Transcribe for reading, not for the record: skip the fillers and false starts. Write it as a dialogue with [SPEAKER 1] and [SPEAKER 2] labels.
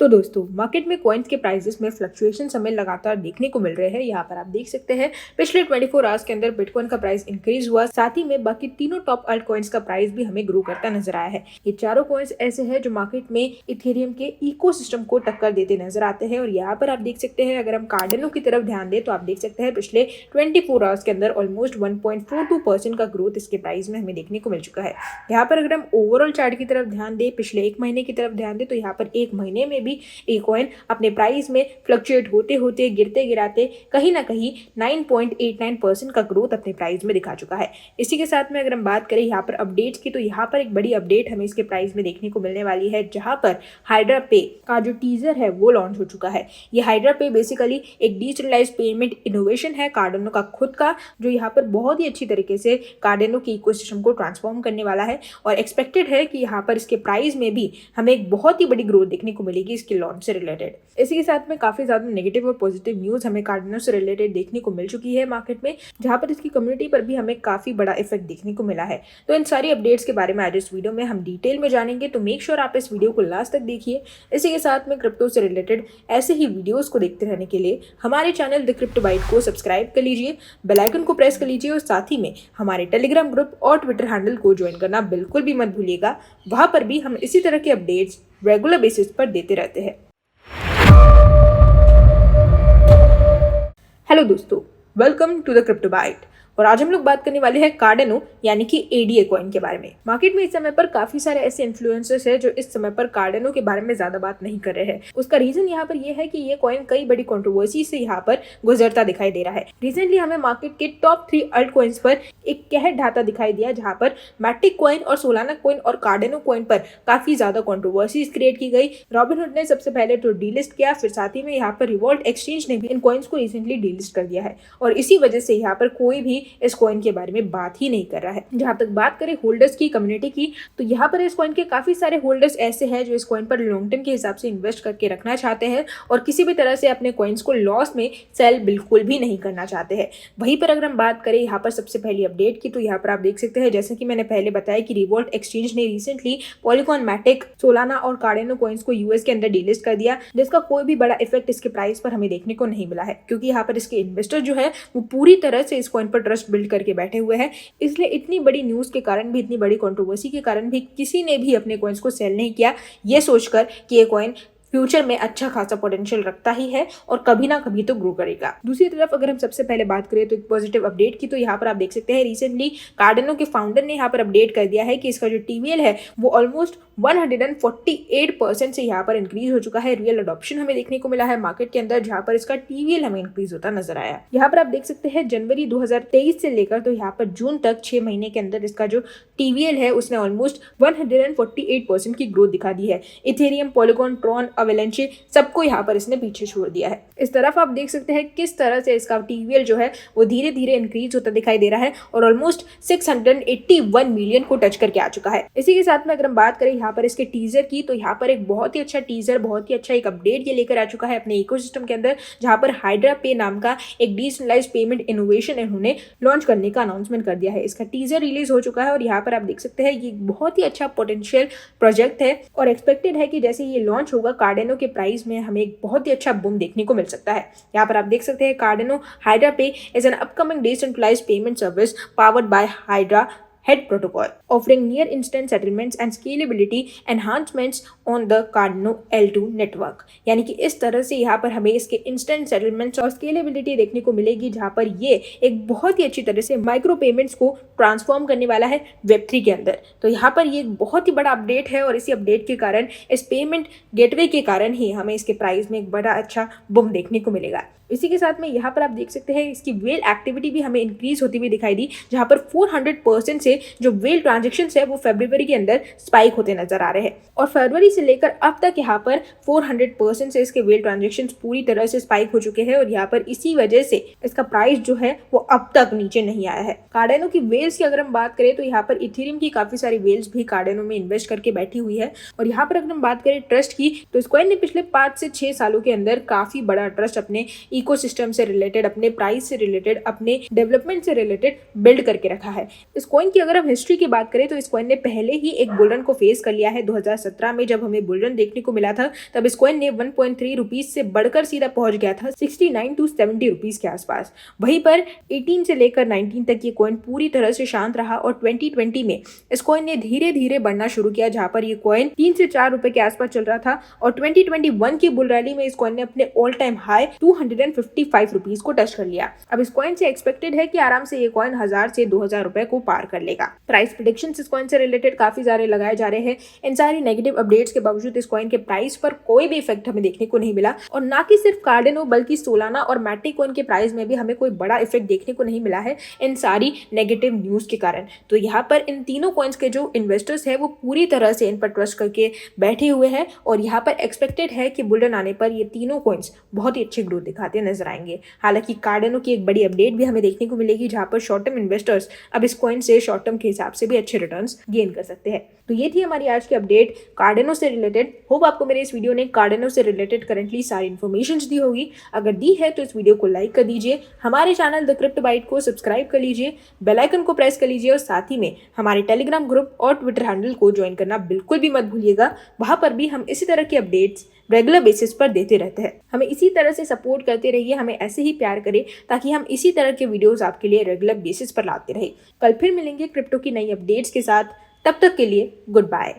[SPEAKER 1] तो दोस्तों मार्केट में कॉइन्स के प्राइसेस में फ्लक्चुएशन हमें लगातार देखने को मिल रहे हैं। यहाँ पर आप देख सकते हैं पिछले 24 आवर्स के अंदर बिटकॉइन का प्राइस इंक्रीज हुआ, साथ ही में बाकी तीनों टॉप अल्ट कॉइन्स का प्राइस भी हमें ग्रो करता नजर आया है। ये चारों कॉइन्स ऐसे हैं जो मार्केट में इथेरियम के इकोसिस्टम को टक्कर देते नजर आते हैं। और यहाँ पर आप देख सकते हैं, अगर हम कार्डिनो की तरफ ध्यान दें तो आप देख सकते हैं पिछले 24 आवर्स के अंदर ऑलमोस्ट 1.42% का ग्रोथ इसके प्राइस में हमें देखने को मिल चुका है। यहाँ पर अगर हम ओवरऑल चार्ट की तरफ ध्यान दें, पिछले एक महीने की तरफ ध्यान दें तो यहाँ पर एक महीने में भी ये कॉइन अपने प्राइस में फ्लक्चुएट होते होते गिरते गिराते कहीं ना कहीं 9.89% का ग्रोथ अपने प्राइस में दिखा चुका है। इसी के साथ में अगर हम बात करें यहाँ पर अपडेट्स की, तो यहाँ पर एक बड़ी अपडेट हमें इसके प्राइस में देखने को मिलने वाली है, जहां पर हाइड्रा पे का जो टीजर है वो लॉन्च हो चुका है। ये हाइड्रा पे बेसिकली एक डिसेंट्रलाइज्ड पेमेंट इनोवेशन है कार्डिनो का खुद का, जो यहाँ पर बहुत ही अच्छी तरीके से कार्डिनो के इकोसिस्टम को ट्रांसफॉर्म करने वाला है। और एक्सपेक्टेड है कि यहाँ पर इसके प्राइस में भी हमें एक बहुत ही बड़ी ग्रोथ देखने को मिलेगी इसके लॉन्च से रिलेटेड। इसी के साथ में काफी ज्यादा नेगेटिव और पॉजिटिव न्यूज हमें कार्डिनो से रिलेटेड देखने को मिल चुकी है मार्केट में, जहां पर इसकी कम्युनिटी पर भी हमें काफी बड़ा इफेक्ट देखने को मिला है। तो इन सारी अपडेट्स के बारे में आज इस वीडियो में हम डिटेल में जानेंगे, तो मेक श्योर आप इस वीडियो को लास्ट तक देखिए। इसी के साथ में क्रिप्टो से रिलेटेड ऐसे ही वीडियोस को देखते रहने के लिए हमारे चैनल द क्रिप्टो बाइट को सब्सक्राइब कर लीजिए, बेल आइकन को प्रेस कर लीजिए और साथ ही में हमारे टेलीग्राम ग्रुप और ट्विटर हैंडल को ज्वाइन करना बिल्कुल भी मत भूलिएगा। वहां पर भी हम इसी तरह के अपडेट्स रेगुलर बेसिस पर देते रहते हैं। हेलो दोस्तों, welcome to the Crypto Byte. और आज हम लोग बात करने वाले हैं कार्डिनो यानी कि एडीए कॉइन के बारे में। मार्केट में इस समय पर काफी सारे ऐसे इन्फ्लुएंसर्स हैं जो इस समय पर कार्डिनो के बारे में ज्यादा बात नहीं कर रहे हैं। उसका रीजन यहाँ पर यह है कि ये कॉइन कई बड़ी कंट्रोवर्सी से यहाँ पर गुजरता दिखाई दे रहा है। रिसेंटली हमें मार्केट के टॉप 3 अल्ट कॉइन्स पर एक कहर ढाता दिखाई दिया, जहां पर मैटिक कॉइन और सोलाना कॉइन और कार्डिनो कॉइन पर काफी ज्यादा कंट्रोवर्सीज क्रिएट की गई। रॉबिनहुड ने सबसे पहले तो डीलिस्ट किया, फिर साथ ही में यहाँ पर रिवॉल्ट एक्सचेंज ने भी इन कॉइन्स को रिसेंटली डीलिस्ट कर दिया है। और इसी वजह से यहाँ पर कोई भी इस कॉइन के बारे में बात ही नहीं कर रहा है। जहां तक बात करें होल्डर्स की, कम्युनिटी की, तो यहाँ पर इस कॉइन के काफी सारे होल्डर्स ऐसे हैं जो इस कॉइन पर लॉन्ग टर्म के हिसाब से इन्वेस्ट करके रखना चाहते हैं और किसी भी तरह से अपने कॉइन्स को लॉस में सेल बिल्कुल भी नहीं करना चाहते हैं। वहीं पर अगर हम बात करें यहाँ पर सबसे पहली अपडेट की, तो यहाँ पर आप देख सकते हैं, जैसे कि मैंने पहले बताया कि रिवॉल्ट एक्सचेंज ने रिसेंटली पॉलीगॉन, मैटिक, सोलाना और कार्डिनो कॉइन्स को यूएस के अंदर डीलिस्ट कर दिया, जिसका कोई भी बड़ा इफेक्ट इसके प्राइस पर हमें देखने को नहीं मिला है, क्योंकि यहाँ पर इसके इन्वेस्टर जो है वो पूरी तरह से इस कॉइन पर ट्रस्ट बिल्ड करके बैठे हुए हैं। इसलिए इतनी बड़ी न्यूज के कारण भी, इतनी बड़ी कंट्रोवर्सी के कारण भी किसी ने भी अपने कॉइन्स को सेल नहीं किया, ये सोचकर कि ये कॉइन फ्यूचर में अच्छा खासा पोटेंशियल रखता ही है और कभी ना कभी तो ग्रो करेगा। दूसरी तरफ अगर हम सबसे पहले बात करें तो एक पॉजिटिव अपडेट की, तो यहाँ पर आप देख सकते हैं रिसेंटली कार्डिनो के फाउंडर ने यहाँ पर अपडेट कर दिया है कि इसका जो टीवीएल है वो ऑलमोस्ट 148% से यहाँ पर इंक्रीज हो चुका है। रियल अडॉप्शन हमें देखने को मिला है मार्केट के अंदर, जहाँ पर इसका टीवीएल हमें इंक्रीज होता नजर आया। यहाँ पर आप देख सकते हैं जनवरी 2023 से लेकर तो यहाँ पर जून तक 6 महीने के अंदर इसका जो टीवीएल है उसने ऑलमोस्ट 148% की ग्रोथ दिखा दी है। इथेरियम, पॉलीगॉन, ट्रॉन, अवेलेंचे सबको यहाँ पर इसने पीछे छोड़ दिया है। इस तरफ आप देख सकते हैं किस तरह से इसका टीवीएल जो है वो धीरे धीरे इंक्रीज होता दिखाई दे रहा है और ऑलमोस्ट 681 मिलियन को टच करके आ चुका है। इसी के साथ में अगर हम बात करें यहाँ पर इसके टीजर की, तो यहाँ पर एक बहुत ही अच्छा टीजर, बहुत ही अच्छा एक अपडेट ये लेकर आ चुका है अपने इकोसिस्टम के अंदर, जहाँ पर हाइड्रा पे नाम का एक डिसेंट्रलाइज्ड पेमेंट इनोवेशन इन्होंने लॉन्च करने का अनाउंसमेंट कर दिया है। इसका टीजर रिलीज हो चुका है और यहाँ पर आप देख सकते हैं ये बहुत ही अच्छा पोटेंशियल प्रोजेक्ट है और एक्सपेक्टेड है कि जैसे ये लॉन्च होगा कार्डिनो के प्राइस में हमें एक बहुत ही अच्छा बूम देखने को मिल सकता है। यहाँ पर आप देख सकते हैं Cardano Hydra pay is an upcoming decentralised payment service powered by Hydra Head protocol, offering near instant settlements and scalability enhancements on the Cardano L2 network। यानी कि इस तरह से यहाँ पर हमें इसके इंस्टेंट सेटलमेंट्स और स्केलेबिलिटी देखने को मिलेगी, जहाँ पर ये एक बहुत ही अच्छी तरह से माइक्रो पेमेंट्स को ट्रांसफॉर्म करने वाला है Web3 के अंदर। तो यहाँ पर ये एक बहुत ही बड़ा अपडेट है और इसी अपडेट के कारण, इस पेमेंट गेटवे के कारण ही हमें इसके प्राइस में एक बड़ा अच्छा बूम देखने को मिलेगा। इसी के साथ में यहाँ पर आप देख सकते हैं इसकी वेल एक्टिविटी भी हमें इंक्रीज होती हुई दिखाई दी, जहाँ पर 400% से जो वेल ट्रांजेक्शन है वो फरवरी के अंदर स्पाइक होते नजर आ रहे हैं और फरवरी से लेकर अब तक यहाँ पर 400% से इसके वेल ट्रांजेक्शन पूरी तरह से स्पाइक हो चुके हैं और यहाँ पर इसी वजह से इसका प्राइस जो है वो अब तक नीचे नहीं आया है। कार्डिनो की वेल्स की अगर हम बात करें तो यहाँ पर इथेरियम की काफी सारी वेल्स भी कार्डिनो में इन्वेस्ट करके बैठी हुई है और यहाँ पर अगर हम बात करें ट्रस्ट की, तो इस कॉइन ने पिछले 5 से 6 सालों के अंदर काफी बड़ा ट्रस्ट अपने इकोसिस्टम से रिलेटेड, अपने प्राइस से रिलेटेड, अपने डेवलपमेंट से रिलेटेड बिल्ड करके रखा है। इस कॉइन की अगर हम हिस्ट्री की बात करें तो इस कॉइन ने पहले ही एक बुल रन को फेस कर लिया है। 2017 में जब हमें बुल रन देखने को मिला था तब इस कॉइन ने 1.3 रुपीज से बढ़कर सीधा पहुंच गया था 69 टू 70 रुपीज के आसपास। वहीं पर 18 से लेकर 19 तक ये कॉइन पूरी तरह से शांत रहा और 2020 में इस कॉइन ने धीरे धीरे बढ़ना शुरू किया, जहां पर ये कॉइन 3 से 4 रुपए के आसपास चल रहा था और 2021 की बुल रैली में इस कॉइन ने अपने ऑल टाइम हाई 255 रुपीज को टच कर लिया। अब इस कॉइन से एक्सपेक्टेड है कि आराम से ये कॉइन 1000 से 2000 रुपए को पार कर लेगा। प्राइस प्रेडिक्शंस इस कॉइन से रिलेटेड काफी सारे लगाए जा रहे हैं। इन सारी नेगेटिव अपडेट्स के बावजूद इस कॉइन के प्राइस पर कोई भी इफेक्ट हमें देखने को नहीं मिला और ना कि सिर्फ कार्डेनो बल्कि सोलाना और मैटिक कॉइन के प्राइस में भी हमें कोई बड़ा इफेक्ट देखने को नहीं मिला है इन सारी नेगेटिव न्यूज के कारण। तो यहाँ पर इन तीनों कॉइन्स के जो इन्वेस्टर्स है वो पूरी तरह से इन पर ट्रस्ट करके बैठे हुए हैं और यहाँ पर एक्सपेक्टेड है कि बुल रन आने पर ये तीनों कॉइन्स बहुत ही अच्छी ग्रोथ दिखाते नजर आएंगे। हालांकि कार्डेनो की एक बड़ी अपडेट भी हमें देखने को मिलेगी, जहां पर शॉर्ट टर्म इन्वेस्टर्स अब इस कॉइन से शॉर्ट टर्म के हिसाब से भी अच्छे रिटर्न्स गेन कर सकते हैं। तो ये थी हमारी आज की अपडेट कार्डेनो से रिलेटेड। होप आपको मेरे इस वीडियो ने कार्डेनो से रिलेटेड करंटली सारी इन्फॉर्मेशन दी होगी। अगर दी है तो इस वीडियो को लाइक कर दीजिए, हमारे चैनल द क्रिप्टो बाइट को सब्सक्राइब कर लीजिए, बेल आइकन को प्रेस कर लीजिए और साथ ही में हमारे टेलीग्राम ग्रुप और ट्विटर हैंडल को ज्वाइन करना बिल्कुल भी मत भूलिएगा। वहां पर भी हम इसी तरह की अपडेट्स रेगुलर बेसिस पर देते रहते हैं। हमें इसी तरह से सपोर्ट करते रहिए, हमें ऐसे ही प्यार करें ताकि हम इसी तरह के वीडियोस आपके लिए रेगुलर बेसिस पर लाते रहे। कल फिर मिलेंगे क्रिप्टो की नई अपडेट्स के साथ, तब तक के लिए गुड बाय।